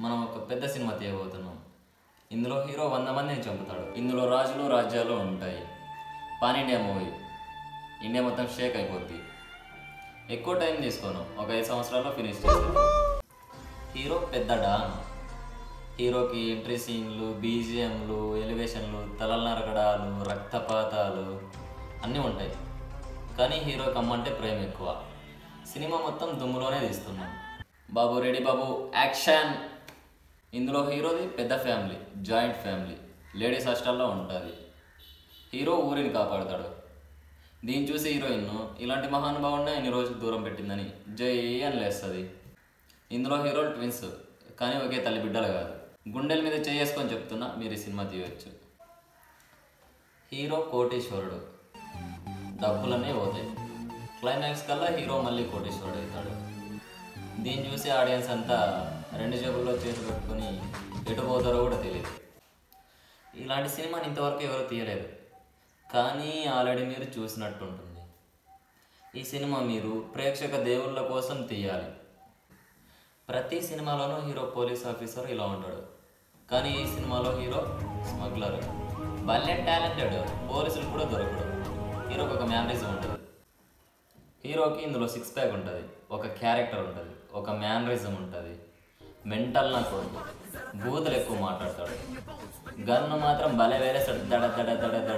మనం ఒక పెద్ద సినిమా తీయబోతున్నాం. ఇందులో హీరో 100 మందిని చంపుతాడు. ఇందులో రాజులు రాజ్యాలు ఉంటాయి. Pan India movie. ఇండియా మొత్తం షేక్ అయిపోద్ది. ఎక్కువ టైం తీసుకోను, ఒక 5 సంవత్సరాల్లో ఫినిష్ చేస్తాను. హీరో పెద్ద డాన్. హీరోకి ఎంట్రీ సీన్లు, బీజిఎంలు, ఎలివేషన్లు, తలలు నరకడాలు, రక్తపాతాలు అన్నీ ఉంటాయి. కానీ హీరోకి అమ్మంటే ప్రేమ ఎక్కువ. సినిమా మొత్తం దుమ్ములోనే తీస్తున్నాం. బాబు రెడీ బాబు, యాక్షన్! ఇందులో హీరోది పెద్ద ఫ్యామిలీ, జాయింట్ ఫ్యామిలీ. లేడీస్ హాస్టల్లో ఉంటుంది. హీరో ఊరిని కాపాడుతాడు. దీన్ని చూసి హీరోయిన్ ఇలాంటి మహానుభావుడిని ఇన్ని రోజులు దూరం పెట్టిందని జై అని లేస్తుంది. ఇందులో హీరోలు ట్విన్స్, కానీ ఒకే తల్లి బిడ్డలు కాదు. గుండెల మీద చేసుకొని చెప్తున్నా, మీరు ఈ సినిమా తీయవచ్చు. హీరో కోటీశ్వరుడు, డబ్బులన్నీ పోతాయి. క్లైమాక్స్ కల్లా హీరో మళ్ళీ కోటీశ్వరుడు అవుతాడు. దీన్ని చూసి ఆడియన్స్ అంతా 2 జేబుల్లో చేతులు పెట్టుకుని ఎటు పోతారో కూడా తెలియదు. ఇలాంటి సినిమాని ఇంతవరకు ఎవరు తీయలేదు, కానీ ఆల్రెడీ మీరు చూసినట్టుంటుంది. ఈ సినిమా మీరు ప్రేక్షక దేవుళ్ళ కోసం తీయాలి. ప్రతి సినిమాలోనూ హీరో పోలీస్ ఆఫీసర్ ఇలా ఉంటాడు, కానీ ఈ సినిమాలో హీరో స్మగ్లర్. భలే టాలెంటెడ్, పోలీసులు కూడా దొరకడు. హీరోకి ఒక మ్యానరిజం ఉంటుంది. హీరోకి ఇందులో 6 ప్యాక్ ఉంటుంది, ఒక క్యారెక్టర్ ఉంటుంది, ఒక మ్యానరిజం ఉంటుంది. మెంటల్ నా కొడుకు, బూతులు ఎక్కువ మాట్లాడతాడు. గన్ను మాత్రం భలే వేరేస్తాడు, దడ దడ దడ దడ.